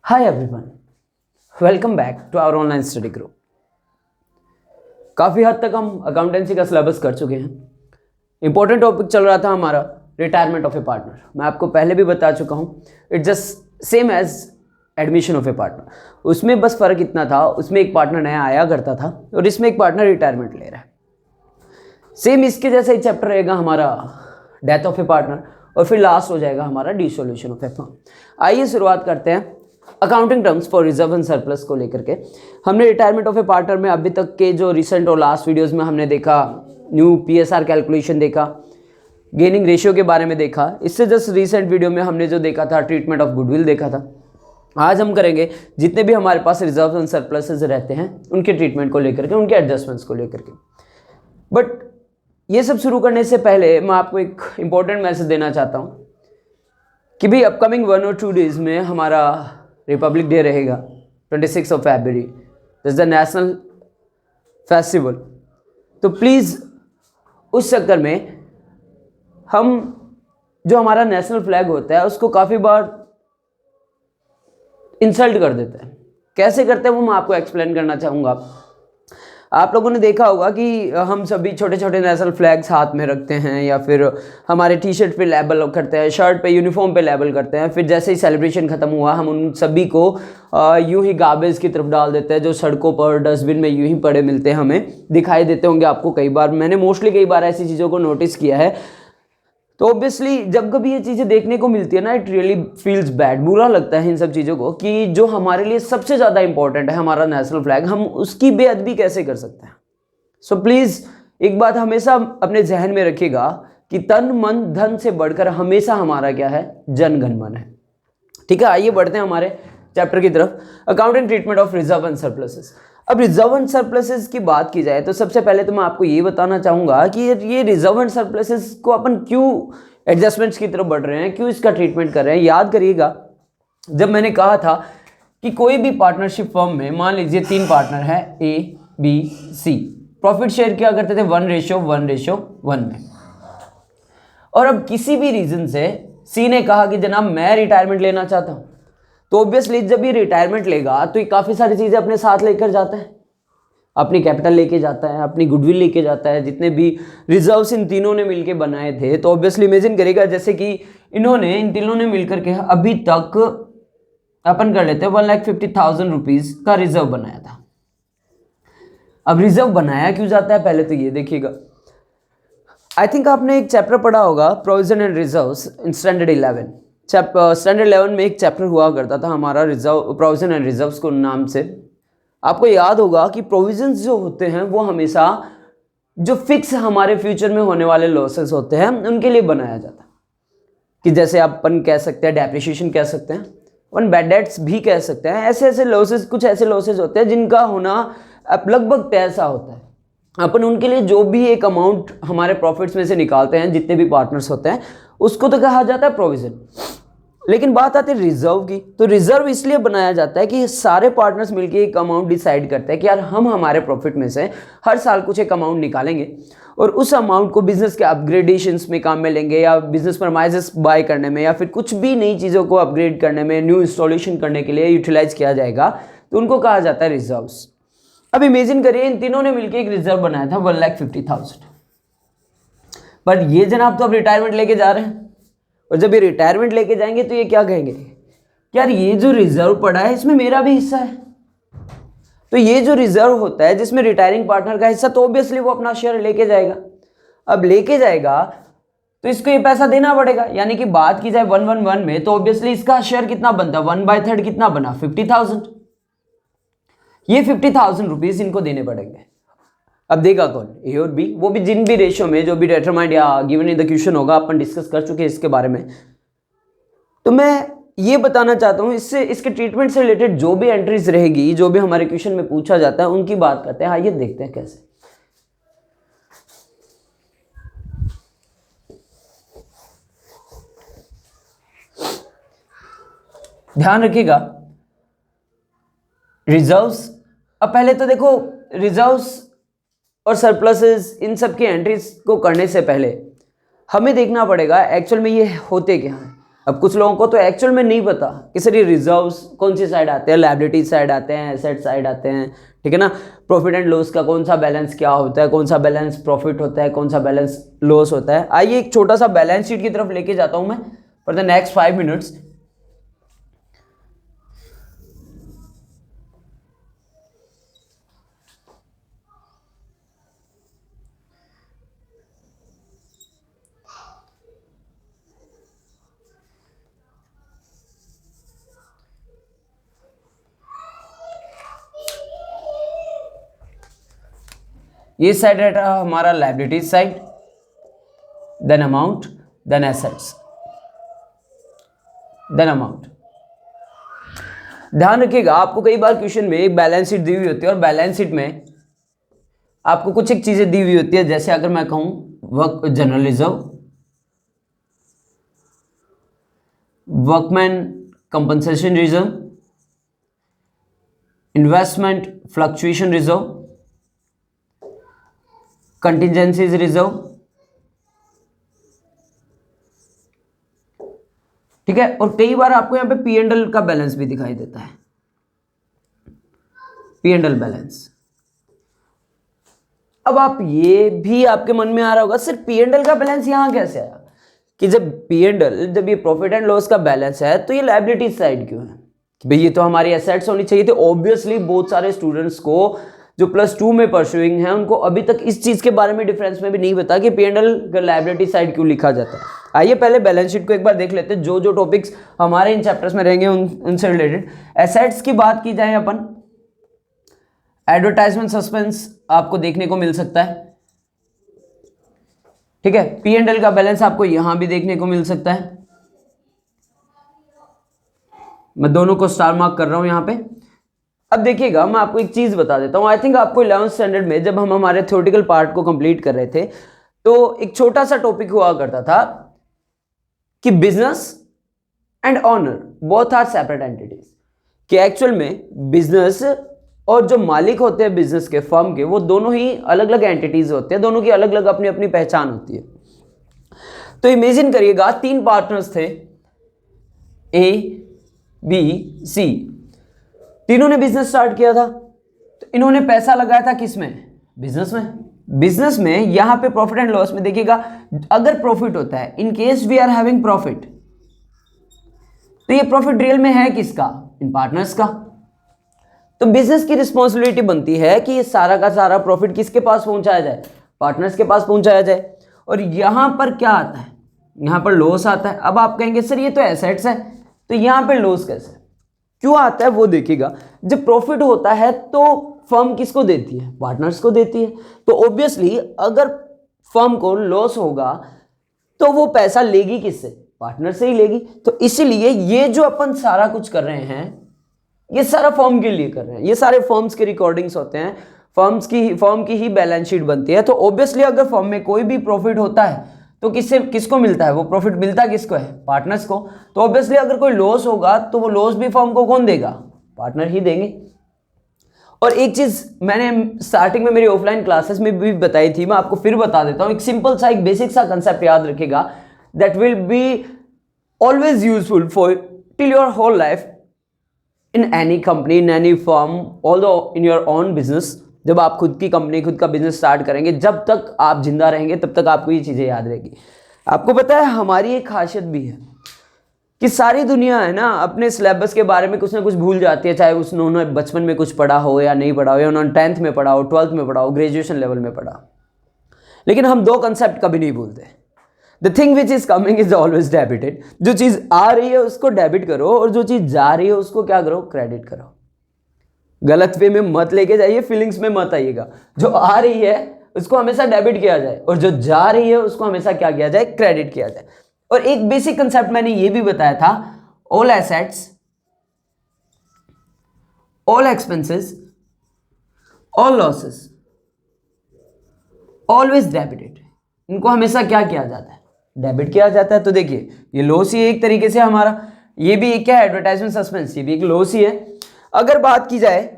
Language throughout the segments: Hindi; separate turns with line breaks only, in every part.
Hi everyone, welcome back to our online study group. काफ़ी हद तक हम अकाउंटेंसी का सिलेबस कर चुके हैं। इंपॉर्टेंट टॉपिक चल रहा था हमारा रिटायरमेंट ऑफ ए पार्टनर। मैं आपको पहले भी बता चुका हूँ, it's just same as admission of a partner. उसमें बस फ़र्क इतना था, उसमें एक पार्टनर नया आया करता था और इसमें एक पार्टनर रिटायरमेंट ले रहा है। सेम इसके जैसा ही चैप्टर रहेगा हमारा डेथ ऑफ ए पार्टनर और फिर लास्ट हो जाएगा हमारा डिसोल्यूशन ऑफ ए फर्म। आइए शुरुआत करते हैं accounting terms for reserve and surplus को लेकर के। हमने रिटायरमेंट ऑफ ए पार्टनर में अभी तक के जो रिसेंट और लास्ट वीडियोस में हमने देखा, न्यू पीएसआर कैलकुलेशन देखा, गेनिंग रेशियो के बारे में देखा। इससे जस्ट रिसेंट वीडियो में हमने जो देखा था ट्रीटमेंट ऑफ गुडविल देखा था। आज हम करेंगे जितने भी हमारे पास रिजर्व एंड सरप्लसेस रहते हैं उनके ट्रीटमेंट को लेकर के, उनके एडजस्टमेंट्स को लेकर के। बट ये सब शुरू करने से पहले मैं आपको एक इम्पॉर्टेंट मैसेज देना चाहता हूँ कि भी अपकमिंग 1 और 2 डेज में हमारा रिपब्लिक डे रहेगा, 26 of February, this the national festival. तो प्लीज़ उस चक्कर में हम जो हमारा नेशनल फ्लैग होता है उसको काफ़ी बार इंसल्ट कर देते हैं। कैसे करते हैं वो मैं आपको एक्सप्लेन करना चाहूँगा। आप लोगों ने देखा होगा कि हम सभी छोटे छोटे नेशनल फ्लैग्स हाथ में रखते हैं या फिर हमारे टी शर्ट पे लेबल करते हैं, शर्ट पे, यूनिफॉर्म पे लेबल करते हैं। फिर जैसे ही सेलिब्रेशन ख़त्म हुआ हम उन सभी को यूं ही गार्बेज की तरफ डाल देते हैं, जो सड़कों पर डस्टबिन में यूं ही पड़े मिलते हैं, हमें दिखाई देते होंगे आपको कई बार। मैंने मोस्टली कई बार ऐसी चीज़ों को नोटिस किया है। तो ऑब्वियसली जब कभी ये चीज़ें देखने को मिलती है ना, इट रियली फील्स बैड, बुरा लगता है इन सब चीज़ों को कि जो हमारे लिए सबसे ज़्यादा इंपॉर्टेंट है हमारा नेशनल फ्लैग, हम उसकी बेअदबी कैसे कर सकते हैं। सो प्लीज़ एक बात हमेशा अपने जहन में रखिएगा कि तन मन धन से बढ़कर हमेशा हमारा क्या है, जन गण मन है। ठीक है, आइए बढ़ते हैं हमारे चैप्टर की तरफ, accounting treatment of reserve and surpluses. अब रिजर्व एंड सरप्लसेस की बात की जाए तो सबसे पहले तो मैं आपको ये बताना चाहूँगा कि ये रिजर्व एंड सरप्लसेस को अपन क्यों एडजस्टमेंट्स की तरफ बढ़ रहे हैं, क्यों इसका ट्रीटमेंट कर रहे हैं। याद करिएगा जब मैंने कहा था कि कोई भी पार्टनरशिप फर्म में मान लीजिए 3 पार्टनर है, A, B, C, profit share क्या करते थे 1:1:1 में। और अब किसी भी रीजन से C ने कहा कि जनाब मैं रिटायरमेंट लेना चाहता हूँ, तो ऑब्वियसली जब ये रिटायरमेंट लेगा तो ये काफ़ी सारी चीज़ें अपने साथ लेकर जाता है। अपनी कैपिटल लेके जाता है, अपनी गुडविल लेके जाता है, जितने भी रिजर्व्स इन तीनों ने मिलके बनाए थे। तो ऑब्वियसली इमेजिन करेगा जैसे कि इन तीनों ने मिलकर के अभी तक अपन कर लेते हैं 1,50,000 रुपीज़ का रिजर्व बनाया था। अब रिजर्व बनाया क्यों जाता है पहले तो ये देखिएगा। आई थिंक आपने एक चैप्टर पढ़ा होगा provision and reserves in standard 11। Standard 11 में एक चैप्टर हुआ करता था हमारा रिजर्व, प्रोविजन एंड रिजर्व्स को नाम से। आपको याद होगा कि प्रोविजंस जो होते हैं वो हमेशा जो फिक्स हमारे फ्यूचर में होने वाले लॉसेस होते हैं उनके लिए बनाया जाता है। कि जैसे अपन कह सकते हैं डेप्रिसिएशन कह सकते हैं, अपन बैड डेट्स भी कह सकते हैं। ऐसे ऐसे लॉसेस, कुछ ऐसे लॉसेस होते हैं जिनका होना लगभग तय सा होता है। अपन उनके लिए जो भी एक अमाउंट हमारे प्रॉफिट्स में से निकालते हैं, जितने भी पार्टनर्स होते हैं, उसको तो कहा जाता है प्रोविजन। लेकिन बात आती है रिजर्व की, तो रिजर्व इसलिए बनाया जाता है कि सारे पार्टनर्स मिलकर एक अमाउंट डिसाइड करते हैं कि यार हम हमारे प्रॉफिट में से हर साल कुछ एक अमाउंट निकालेंगे और उस अमाउंट को बिजनेस के अपग्रेडेशंस में काम में लेंगे, या बिजनेस परमाइजेस बाय करने में, या फिर कुछ भी नई चीज़ों को अपग्रेड करने में, न्यू इंस्टॉलेशन करने के लिए यूटिलाइज किया जाएगा। तो उनको कहा जाता है रिजर्व्स। अब इमेजिन करिए इन तीनों ने मिलकर एक रिजर्व बनाया था 1,50,000, बट ये जनाब तो अब रिटायरमेंट लेके जा रहे हैं। और जब ये रिटायरमेंट लेके जाएंगे तो ये क्या कहेंगे, यार ये जो रिजर्व पड़ा है इसमें मेरा भी हिस्सा है। तो ये जो रिजर्व होता है जिसमें रिटायरिंग पार्टनर का हिस्सा, तो ऑब्वियसली वो अपना शेयर लेके जाएगा। अब लेके जाएगा तो इसको ये पैसा देना पड़ेगा। यानी कि बात की जाए 1:1:1 में, तो ऑब्वियसली इसका शेयर कितना बनता है, 1/3 कितना बना, 50,000। ये 50,000 रुपीज इनको देने पड़ेंगे। अब देगा कौन, ए और बी, वो भी जिन भी रेशियो में जो भी डिटरमाइंड या गिवन इन द क्वेश्चन होगा, अपन डिस्कस कर चुके हैं इसके बारे में। तो मैं ये बताना चाहता हूँ, इससे इसके ट्रीटमेंट से रिलेटेड जो भी एंट्रीज रहेगी, जो भी हमारे क्वेश्चन में पूछा जाता है, उनकी बात करते हैं। आइए देखते हैं कैसे। ध्यान रखिएगा रिजर्व्स। अब पहले तो देखो रिजर्व्स और सरप्लसेस, इन सब की एंट्रीज को करने से पहले हमें देखना पड़ेगा एक्चुअल में ये होते क्या हैं। अब कुछ लोगों को तो एक्चुअल में नहीं पता कि सर ये रिजर्व्स कौन सी साइड आते हैं, लायबिलिटी साइड आते हैं, एसेट साइड आते हैं, ठीक है ना। प्रॉफिट एंड लॉस का कौन सा बैलेंस क्या होता है, कौन सा बैलेंस प्रॉफिट होता है, कौन सा बैलेंस लॉस होता है। आइए एक छोटा सा बैलेंस शीट की तरफ लेके जाता हूं मैं फॉर द नेक्स्ट 5 मिनट्स। ये साइड रहता है हमारा liabilities side, then amount, then assets, then amount. ध्यान रखिएगा, आपको कई बार क्वेश्चन में एक बैलेंस शीट दी हुई होती है और बैलेंस शीट में आपको कुछ एक चीजें दी हुई होती है। जैसे अगर मैं कहूं work general reserve, workman compensation reserve, investment fluctuation reserve, contingencies reserve, ठीक है। और कई बार आपको यहां पे पी एंड एल का बैलेंस भी दिखाई देता है, पी एंड एल बैलेंस। अब आप ये भी आपके मन में आ रहा होगा सर पी एंड एल का बैलेंस यहां कैसे आया, कि जब पी एंड एल, जब ये प्रॉफिट एंड लॉस का बैलेंस है तो ये लायबिलिटी साइड क्यों है, कि भाई ये तो हमारी एसेट्स होनी चाहिए थी। ऑब्वियसली बहुत सारे स्टूडेंट्स को जो +2 में परस्यूइंग है उनको अभी तक इस चीज के बारे में डिफरेंस में भी नहीं पता कि P and L liability side क्यों लिखा जाता है। आइए पहले बैलेंस शीट को एक बार देख लेते हैं, जो जो टॉपिक्स हमारे इन चैप्टर्स में रहेंगे उनसे रिलेटेड। एसेट्स की बात की जाए अपन, एडवर्टाइजमेंट सस्पेंस आपको देखने को मिल सकता है, ठीक है। पी एंड एल का बैलेंस आपको यहां भी देखने को मिल सकता है, मैं दोनों को स्टार मार्क कर रहा हूं यहां पे। अब देखिएगा मैं आपको एक चीज बता देता हूं, आई थिंक आपको 11th स्टैंडर्ड में जब हम हमारे थ्योरेटिकल पार्ट को कंप्लीट कर रहे थे तो एक छोटा सा टॉपिक हुआ करता था कि business and owner both are separate entities, कि एक्चुअल में बिजनेस और जो मालिक होते हैं बिजनेस के, फर्म के, वो दोनों ही अलग अलग एंटिटीज होते हैं, दोनों की अलग अलग अपनी अपनी पहचान होती है। तो इमेजिन करिएगा 3 पार्टनर्स थे, ए बी सी, तीनों ने बिजनेस स्टार्ट किया था। तो इन्होंने पैसा लगाया था किसमें, बिजनेस में। बिजनेस में यहां पे प्रॉफिट एंड लॉस में देखिएगा, अगर प्रॉफिट होता है, in case we are having profit, तो ये प्रॉफिट रियल में है किसका, इन पार्टनर्स का। तो बिजनेस की रिस्पॉन्सिबिलिटी बनती है कि ये सारा का सारा प्रॉफिट किसके पास पहुंचाया जाए, पार्टनर्स के पास पहुंचाया जाए। और यहां पर क्या आता है, यहां पर लॉस आता है। अब आप कहेंगे सर ये तो एसेट्स है, तो यहां पर लॉस कैसे, क्यों आता है वो देखिएगा। जब प्रॉफिट होता है तो फर्म किसको देती है, पार्टनर्स को देती है। तो ऑब्वियसली अगर फर्म को लॉस होगा तो वो पैसा लेगी किससे, पार्टनर से ही लेगी। तो इसीलिए ये जो अपन सारा कुछ कर रहे हैं ये सारा फर्म के लिए कर रहे हैं, ये सारे फर्म्स के रिकॉर्डिंग्स होते हैं, फर्म की ही बैलेंस शीट बनती है। तो ऑब्वियसली अगर फर्म में कोई भी प्रॉफिट होता है तो किसको मिलता है, वो प्रॉफिट मिलता है किसको है, पार्टनर्स को। तो ऑब्वियसली अगर कोई लॉस होगा तो वो लॉस भी फर्म को कौन देगा, पार्टनर ही देंगे। और एक चीज मैंने स्टार्टिंग में मेरी ऑफलाइन क्लासेस में भी बताई थी, मैं आपको फिर बता देता हूं। एक सिंपल सा, एक बेसिक सा कंसेप्ट याद रखिएगा, that will be always useful for till your whole life in any company, in any firm, although in your own business. जब आप खुद की कंपनी, खुद का बिजनेस स्टार्ट करेंगे, जब तक आप जिंदा रहेंगे तब तक आपको ये चीजें याद रहेगी। आपको पता है हमारी एक खासियत भी है कि सारी दुनिया है ना अपने सिलेबस के बारे में कुछ ना कुछ भूल जाती है, चाहे उन्होंने बचपन में कुछ पढ़ा हो या नहीं पढ़ा हो, या उन्होंने 10th में पढ़ा हो, 12th में पढ़ा हो, ग्रेजुएशन लेवल में पढ़ा। लेकिन हम 2 कंसेप्ट कभी नहीं भूलते, the thing which is coming is always debited. जो चीज आ रही है उसको डेबिट करो और जो चीज जा रही है उसको क्या करो, क्रेडिट करो। गलत वे में मत लेके जाइए, फीलिंग्स में मत आइएगा। जो आ रही है उसको हमेशा डेबिट किया जाए और जो जा रही है उसको हमेशा क्या किया जाए, क्रेडिट किया जाए। और एक बेसिक कंसेप्ट मैंने ये भी बताया था, all assets, all expenses, all losses always debited. इनको हमेशा क्या किया जाता है, डेबिट किया जाता है। तो देखिए ये लॉस ही एक तरीके से हमारा, ये भी एक क्या है, एडवर्टाइजमेंट सस्पेंस, ये भी एक लॉस ही है। अगर बात की जाए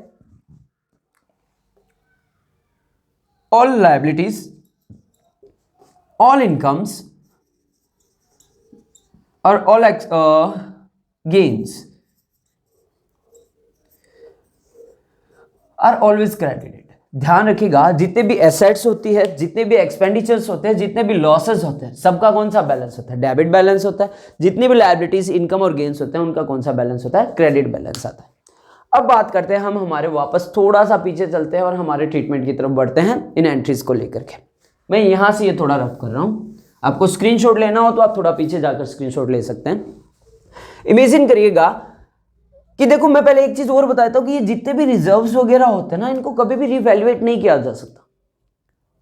ऑल लायबिलिटीज, ऑल इनकम्स, और all gains are always credited. ध्यान रखिएगा, जितने भी एसेट्स होती है, जितने भी एक्सपेंडिचर्स होते हैं, जितने भी लॉसेस होते हैं, सबका कौन सा बैलेंस होता है? डेबिट बैलेंस होता है। जितनी भी लायबिलिटीज, इनकम और गेन्स होते हैं, उनका कौन सा बैलेंस होता है? क्रेडिट बैलेंस आता है। अब बात करते हैं हम हमारे वापस थोड़ा सा पीछे चलते हैं और हमारे ट्रीटमेंट की तरफ बढ़ते हैं इन एंट्रीज को लेकर के। मैं यहां से ये थोड़ा रफ कर रहा हूं, आपको स्क्रीनशॉट लेना हो तो आप थोड़ा पीछे जाकर स्क्रीनशॉट ले सकते हैं। इमेजिन करिएगा कि देखो, मैं पहले एक चीज और बताता हूं कि ये जितने भी रिजर्व्स वगैरह होते हैं ना, इनको कभी भी रिवैल्यूएट नहीं किया जा सकता।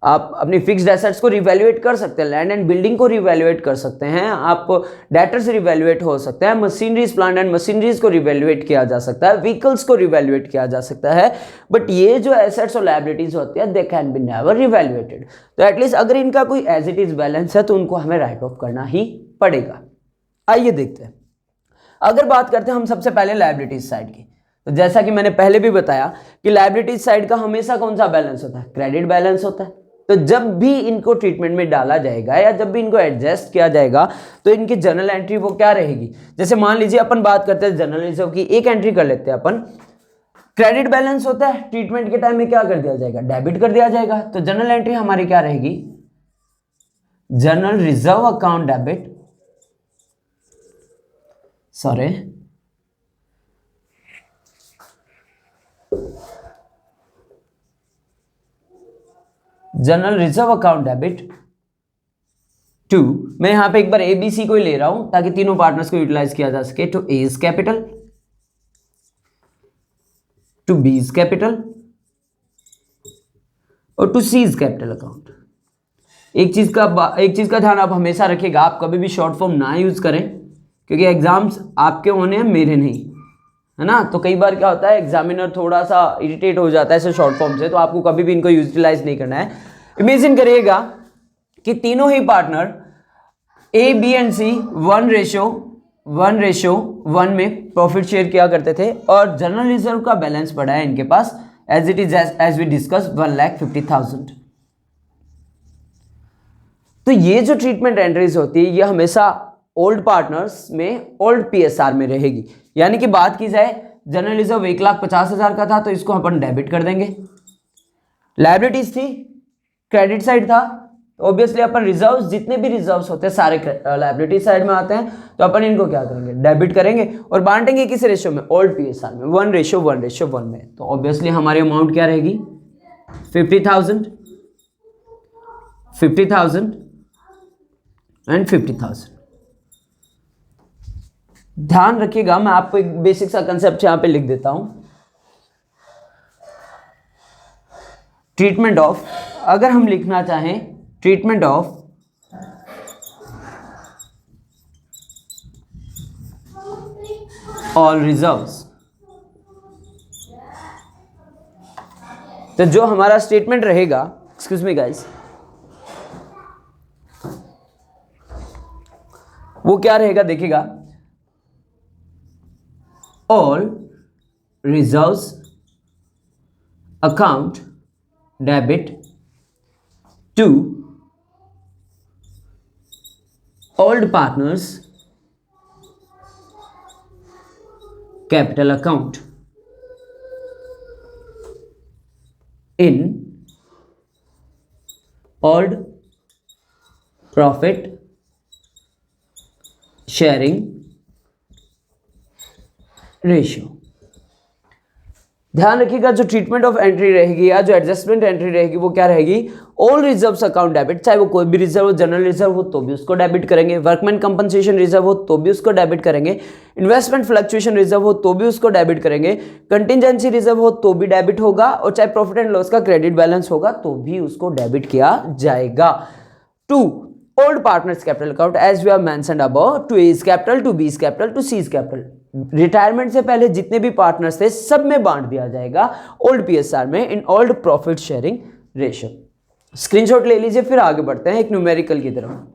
आप अपनी फिक्स्ड एसेट्स को रिवैल्यूएट कर सकते हैं, लैंड एंड बिल्डिंग को रिवैल्यूएट कर सकते हैं, आप डेटर्स रिवैल्यूएट हो सकते हैं, मशीनरीज, प्लांट एंड मशीनरीज को रिवैल्यूएट किया जा सकता है, व्हीकल्स को रिवैल्यूएट किया जा सकता है, बट ये जो एसेट्स और लायबिलिटीज होती है, दे कैन बी नेवर रिवैल्यूएटेड। तो एटलीस्ट अगर इनका कोई एज इट इज बैलेंस है तो उनको हमें राइट ऑफ करना ही पड़ेगा। आइए देखते हैं। अगर बात करते हैं हम सबसे पहले लायबिलिटीज साइड की, तो जैसा कि मैंने पहले भी बताया कि लायबिलिटीज साइड का हमेशा कौन सा बैलेंस होता है? क्रेडिट बैलेंस होता है। तो जब भी इनको ट्रीटमेंट में डाला जाएगा या जब भी इनको एडजस्ट किया जाएगा तो इनकी जर्नल एंट्री वो क्या रहेगी? जैसे मान लीजिए अपन बात करते हैं जर्नल रिजर्व की, एक एंट्री कर लेते हैं अपन। क्रेडिट बैलेंस होता है, ट्रीटमेंट के टाइम में क्या कर दिया जाएगा? डेबिट कर दिया जाएगा। तो जर्नल एंट्री हमारी क्या रहेगी? Journal reserve account debit, sorry, general reserve account debit to, मैं यहां पे एक बार एबीसी को ही ले रहा हूं ताकि तीनों पार्टनर्स को यूटिलाइज किया जा सके। To A's capital, to B's capital और टू सीज कैपिटल अकाउंट। एक चीज का ध्यान आप हमेशा रखिएगा, आप कभी भी शॉर्ट फॉर्म ना यूज करें, क्योंकि एग्जाम्स आपके होने हैं, मेरे नहीं, है ना। तो कई बार क्या होता है, एग्जामिनर थोड़ा सा इरिटेट हो जाता है ऐसे शॉर्ट फॉर्म से, तो आपको कभी भी इनको यूटिलाइज नहीं करना है। इमेजिन करिएगा कि तीनों ही पार्टनर ए, बी एंड सी 1:1 में प्रॉफिट शेयर किया करते थे और जनरल रिजर्व का बैलेंस पड़ा है इनके पास as it is as we discuss 1,50,000। तो ये जो ट्रीटमेंट एंट्रीज होती है ये हमेशा ओल्ड पार्टनर्स में ओल्ड पीएसआर में रहेगी। यानी कि बात की जाए जनरल रिजर्व 1,50,000 का था तो इसको अपन डेबिट कर देंगे। लायबिलिटीज थी, क्रेडिट साइड था, ऑब्वियसली अपन रिजर्व्स, जितने भी रिजर्व्स होते हैं सारे लायबिलिटी साइड में आते हैं, तो अपन इनको क्या करेंगे? डेबिट करेंगे और बांटेंगे किस रेशियो में? ओल्ड पीएसआर में, 1:1 में। तो ऑब्वियसली हमारी अमाउंट क्या रहेगी? 50,000 एंड 50,000। ध्यान रखिएगा, मैं आपको एक बेसिक सा कंसेप्ट यहां पे लिख देता हूं। ट्रीटमेंट ऑफ, अगर हम लिखना चाहें ट्रीटमेंट ऑफ ऑल रिजर्व्स, तो जो हमारा स्टेटमेंट रहेगा, एक्सक्यूज मी गाइस, वो क्या रहेगा? देखिएगा, all reserves account debit to old partners capital account in old profit sharing ratio. ध्यान रखिएगा, जो ट्रीटमेंट ऑफ एंट्री रहेगी या जो एडजस्टमेंट एंट्री रहेगी वो क्या रहेगी? ऑल रिजर्व्स अकाउंट डेबिट, चाहे वो कोई भी रिजर्व हो, जनरल रिजर्व हो तो भी उसको डेबिट करेंगे, वर्कमैन कंपनसेशन रिजर्व हो तो भी उसको डेबिट करेंगे, इन्वेस्टमेंट फ्लक्चुएशन रिजर्व हो तो भी उसको डेबिट करेंगे, कंटिजेंसी रिजर्व हो तो भी डेबिट होगा, और चाहे प्रॉफिट एंड लॉस का क्रेडिट बैलेंस होगा तो भी उसको डेबिट किया जाएगा। To old partners capital account as we have mentioned above, to A's capital, to B's capital, to C's capital. Retirement से पहले जितने भी पार्टनर्स थे सब में बांट दिया जाएगा ओल्ड पीएसआर में इन old profit sharing ratio. Screenshot ले लीजिए, फिर आगे बढ़ते हैं एक न्यूमेरिकल की तरफ।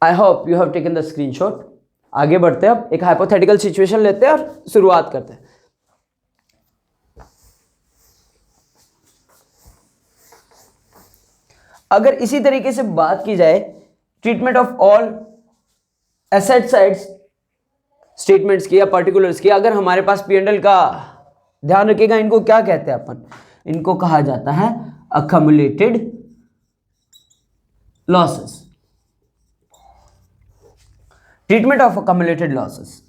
I hope you have taken the screenshot. आगे बढ़ते हैं, अब एक हाइपोथेटिकल सिचुएशन लेते हैं और शुरुआत करते हैं। अगर इसी तरीके से बात की जाए treatment of all asset sides statements की या पर्टिकुलर्स की, अगर हमारे पास P&L का ध्यान रखिएगा, इनको क्या कहते हैं अपन, इनको कहा जाता है accumulated losses, treatment of accumulated losses.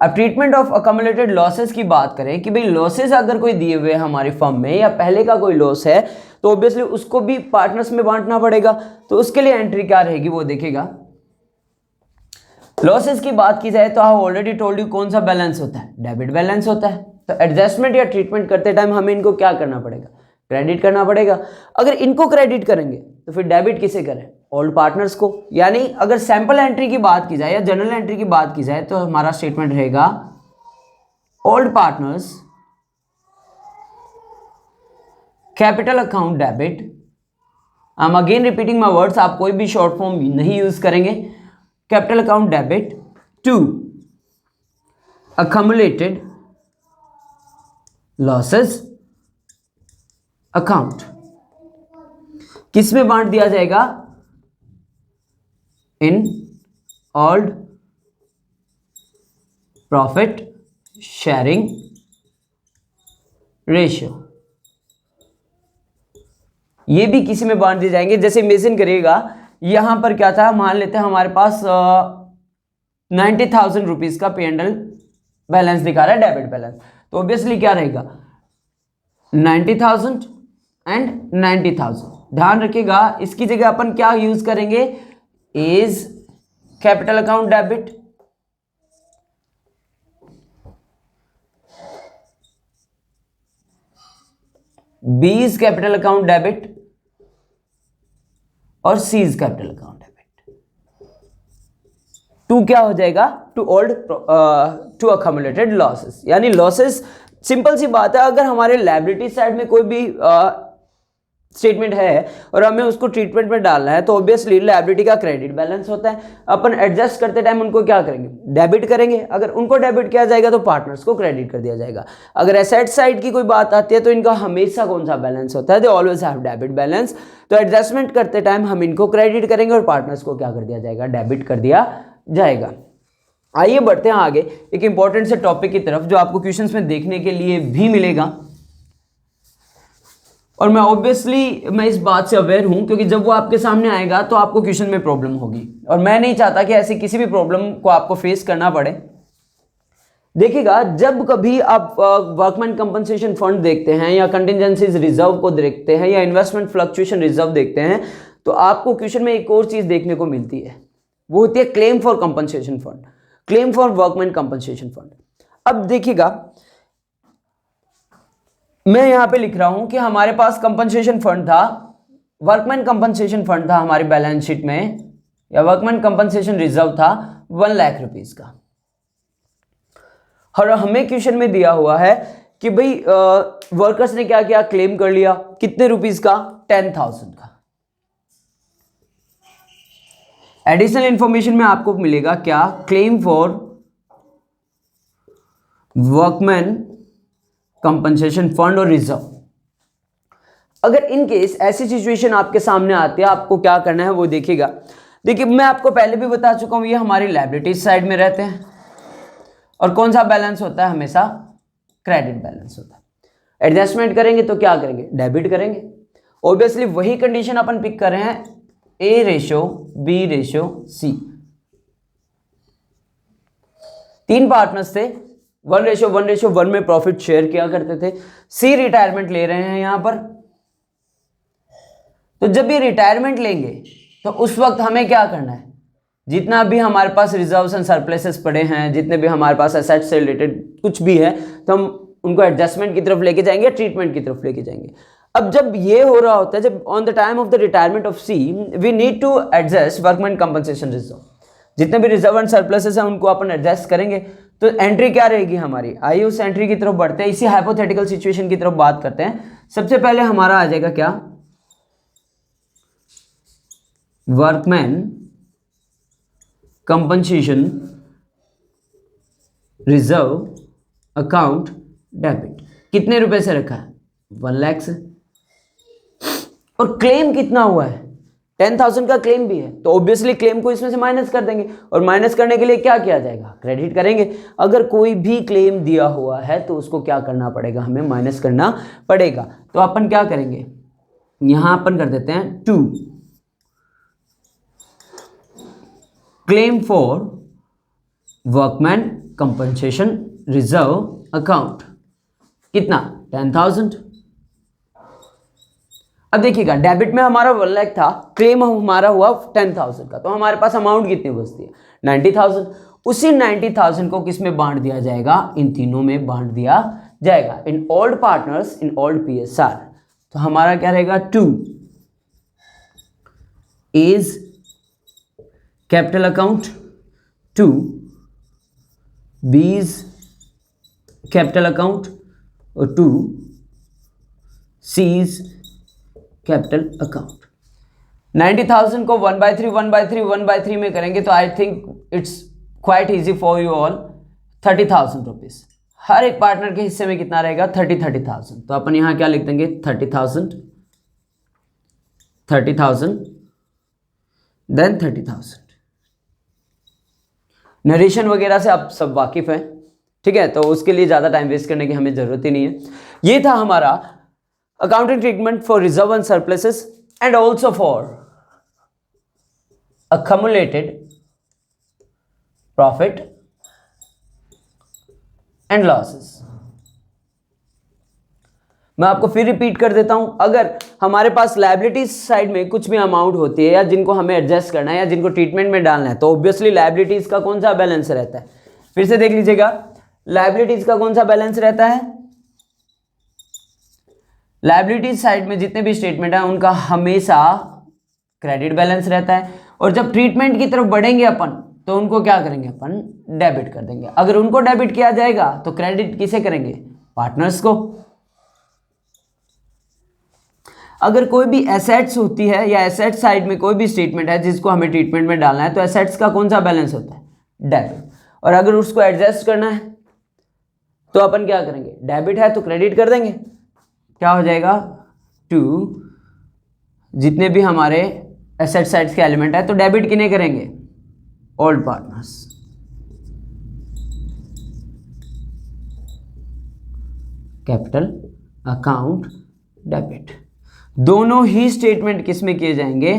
अब ट्रीटमेंट ऑफ अक्यूमुलेटेड लॉसेस की बात करें कि भाई लॉसेस अगर कोई दिए हुए हमारी फर्म में या पहले का कोई लॉस है तो ऑब्वियसली उसको भी पार्टनर्स में बांटना पड़ेगा। तो उसके लिए एंट्री क्या रहेगी वो देखेगा। लॉसेस की बात की जाए तो आई ऑलरेडी टोल्ड यू कौन सा बैलेंस होता है, डेबिट बैलेंस होता है। तो एडजस्टमेंट या ट्रीटमेंट करते टाइम हमें इनको क्या करना पड़ेगा, क्रेडिट करना पड़ेगा। अगर इनको क्रेडिट करेंगे तो फिर डेबिट किसे करें, ओल्ड पार्टनर्स को। यानी अगर सैंपल एंट्री की बात की जाए या जनरल एंट्री की बात की जाए तो हमारा स्टेटमेंट रहेगा old partners capital account debit. I am again repeating my words, आप कोई भी शॉर्ट फॉर्म नहीं यूज करेंगे। Capital account debit to accumulated losses account. किस में बांट दिया जाएगा, in old profit sharing ratio. ये भी किसी में बांट दिए जाएंगे। जैसे इमेजिन करिएगा यहां पर क्या था, मान लेते हैं हमारे पास 90,000 रुपीज का P&L बैलेंस दिखा रहा है, डेबिट बैलेंस। तो ऑब्वियसली क्या रहेगा 90,000 एंड 90,000। ध्यान रखिएगा इसकी जगह अपन क्या यूज करेंगे, is capital account debit B is capital account debit और C is capital account debit. To क्या हो जाएगा, टू अक्यूमुलेटेड लॉसेस। यानी लॉसेस, सिंपल सी बात है, अगर हमारे लायबिलिटी साइड में कोई भी स्टेटमेंट है और हमें उसको ट्रीटमेंट में डालना है तो ऑब्वियसली लायबिलिटी का क्रेडिट बैलेंस होता है। अपन एडजस्ट करते टाइम उनको क्या करेंगे, डेबिट करेंगे। अगर उनको डेबिट किया जाएगा तो पार्टनर्स को क्रेडिट कर दिया जाएगा। अगर एसेट साइड की कोई बात आती है तो इनका हमेशा कौन सा बैलेंस होता है, they always have debit balance. तो एडजस्टमेंट करते टाइम हम इनको क्रेडिट करेंगे और पार्टनर्स को क्या कर दिया जाएगा, डेबिट कर दिया जाएगा। आइए बढ़ते हैं आगे एक इंपॉर्टेंट से टॉपिक की तरफ जो आपको क्वेश्चंस में देखने के लिए भी मिलेगा। और मैं ऑब्वियसली मैं इस बात से अवेयर हूं क्योंकि जब वो आपके सामने आएगा तो आपको क्वेश्चन में प्रॉब्लम होगी और मैं नहीं चाहता कि ऐसी किसी भी प्रॉब्लम को आपको फेस करना पड़े। देखिएगा जब कभी आप वर्कमैन कंपनसेशन फंड देखते हैं या कंटिजेंसीज रिजर्व को देखते हैं या इन्वेस्टमेंट फ्लक्चुएशन रिजर्व देखते हैं तो आपको क्वेश्चन में एक और चीज देखने को मिलती है, वो होती है claim for compensation fund, claim for workman compensation fund. अब देखिएगा मैं यहां पे लिख रहा हूं कि हमारे पास कंपनसेशन फंड था, वर्कमैन कंपनसेशन फंड था हमारी बैलेंस शीट में, या वर्कमैन कंपनसेशन रिजर्व था 1 लाख रुपीस का। और हमें क्वेश्चन में दिया हुआ है कि भाई वर्कर्स ने क्या किया, क्लेम कर लिया कितने रुपीस का, 10,000 का। एडिशनल इंफॉर्मेशन में आपको मिलेगा क्या, claim for workman compensation fund और रिजर्व। अगर इन केस ऐसी सिचुएशन आपके सामने आती है आपको क्या करना है वो देखिएगा। देखिए मैं आपको पहले भी बता चुका हूं ये हमारी लायबिलिटीज साइड में रहते हैं और कौन सा बैलेंस होता है, हमेशा क्रेडिट बैलेंस होता है। एडजस्टमेंट करेंगे तो क्या करेंगे, डेबिट करेंगे। ऑब्वियसली वही कंडीशन अपन पिक कर रहे हैं, ए रेशो बी रेशो सी। 3 पार्टनर्स थे, 1:1:1 में प्रॉफिट शेयर किया करते थे। सी रिटायरमेंट ले रहे हैं यहां पर, तो जब ये रिटायरमेंट लेंगे तो उस वक्त हमें क्या करना है, जितना भी हमारे पास रिजर्व्स एंड सरप्लसेस पड़े हैं, जितने भी हमारे पास एसेट्स से रिलेटेड कुछ भी है, तो हम उनको एडजस्टमेंट की तरफ लेके जाएंगे, ट्रीटमेंट की तरफ लेके जाएंगे। अब जब ये हो रहा होता है, जब on the time of the retirement of C we need to adjust workman compensation reserve, जितने भी रिजर्व एंड सरप्लसेस हैं उनको अपन एडजस्ट करेंगे। तो एंट्री क्या रहेगी हमारी, आइए उस एंट्री की तरफ बढ़ते हैं, इसी हाइपोथेटिकल सिचुएशन की तरफ बात करते हैं। सबसे पहले हमारा आ जाएगा क्या, workman compensation reserve account debit. कितने रुपए से रखा है? 1 लाख से। और क्लेम कितना हुआ है? 10,000 का क्लेम भी है, तो ऑब्वियसली क्लेम को इसमें से माइनस कर देंगे, और माइनस करने के लिए क्या किया जाएगा? क्रेडिट करेंगे। अगर कोई भी क्लेम दिया हुआ है तो उसको क्या करना पड़ेगा? हमें माइनस करना पड़ेगा। तो अपन क्या करेंगे, यहां अपन कर देते हैं 2 claim for workman compensation reserve account, कितना? 10,000। अब देखिएगा, डेबिट में हमारा 1 लाख था, क्लेम हमारा हुआ 10,000 का, तो हमारे पास अमाउंट कितनी बचती है? 90,000। उसी 90,000 को किस में बांट दिया जाएगा? इन तीनों में बांट दिया जाएगा, in old partners, in old PSR। तो हमारा क्या रहेगा? 2 is capital account, 2 B is capital account, और 2 C इज कैपिटल अकाउंट। 90,000 को 1/3 1/3 1/3 में करेंगे तो I think it's quite easy for you all. 30,000 rupees हर एक पार्टनर के हिस्से में कितना रहेगा? 30,000। तो अपन यहां क्या लिख देंगे? 30,000 देन 30,000। नरेशन वगैरह से आप सब वाकिफ हैं, ठीक है, तो उसके लिए ज़्यादा टाइम वेस्ट करने की हमें ज़रूरत ही नहीं है। ये था हमारा accounting treatment for reserve and surpluses and also for accumulated profit and losses. मैं आपको फिर रिपीट कर देता हूं, अगर हमारे पास लायबिलिटीज साइड में कुछ भी अमाउंट होती है या जिनको हमें एडजस्ट करना है या जिनको ट्रीटमेंट में डालना है, तो ऑब्वियसली लायबिलिटीज का कौन सा बैलेंस रहता है? फिर से देख लीजिएगा, लायबिलिटीज का कौन सा बैलेंस रहता है? लायबिलिटीज साइड में जितने भी स्टेटमेंट है उनका हमेशा क्रेडिट बैलेंस रहता है, और जब ट्रीटमेंट की तरफ बढ़ेंगे अपन तो उनको क्या करेंगे? अपन डेबिट कर देंगे। अगर उनको डेबिट किया जाएगा तो क्रेडिट किसे करेंगे? पार्टनर्स को। अगर कोई भी एसेट्स होती है या एसेट साइड में कोई भी स्टेटमेंट है जिसको हमें ट्रीटमेंट में डालना है, तो एसेट्स का कौन सा बैलेंस होता है? डेबिट। और अगर उसको एडजस्ट करना है तो अपन क्या करेंगे? डेबिट है तो क्रेडिट कर देंगे। क्या हो जाएगा? 2 जितने भी हमारे एसेट साइड्स के एलिमेंट है तो डेबिट किन्हें करेंगे? Old partners. Capital account debit. दोनों ही स्टेटमेंट किस में किए जाएंगे?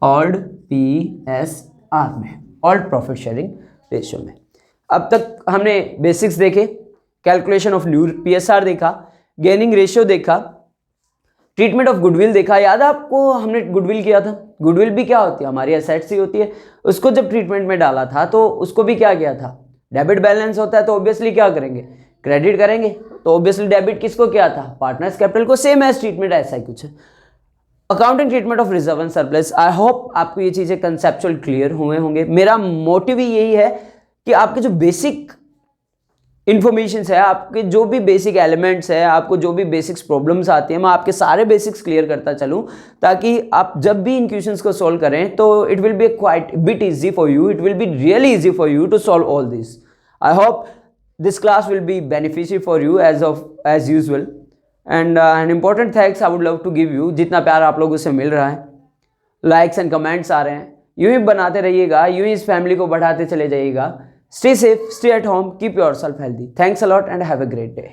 ओल्ड PSR में, ओल्ड प्रॉफिट शेयरिंग रेशियो में। अब तक हमने बेसिक्स देखे, कैलकुलेशन ऑफ न्यू PSR देखा, गेनिंग रेशियो देखा, ट्रीटमेंट ऑफ गुडविल देखा। याद है आपको हमने गुडविल किया था? गुडविल भी क्या होती है? हमारी एसेट्स ही होती है। उसको जब ट्रीटमेंट में डाला था तो उसको भी क्या किया था? डेबिट बैलेंस होता है, तो ऑब्वियसली क्या करेंगे? क्रेडिट करेंगे। तो ऑब्वियसली डेबिट किसको किया था? पार्टनर्स कैपिटल को। सेम एज ट्रीटमेंट ऐसा ही कुछ है। Accounting treatment of reserve and surplus. I hope आपको ये चीजें कंसेप्चुअल क्लियर हुए होंगे। मेरा मोटिव ही यही है कि आपके जो बेसिक इंफॉर्मेशन है, आपके जो भी बेसिक एलिमेंट्स है, आपको जो भी बेसिक्स प्रॉब्लम्स आती हैं, मैं आपके सारे बेसिक्स क्लियर करता चलूं, ताकि आप जब भी इन क्वेश्चंस को सॉल्व करें तो it will be quite bit easy for you, it will be really easy for you to solve all this. I hope this class will be beneficial for you as usual, and an important thanks I would love to give you. जितना प्यार आप लोगों से मिल रहा है, लाइक्स एंड कमेंट्स आ रहे हैं, यूं ही बनाते रहिएगा, यूं ही इस फैमिली को बढ़ाते चले जाइएगा। Stay safe, stay at home, keep yourself healthy. Thanks a lot and have a great day.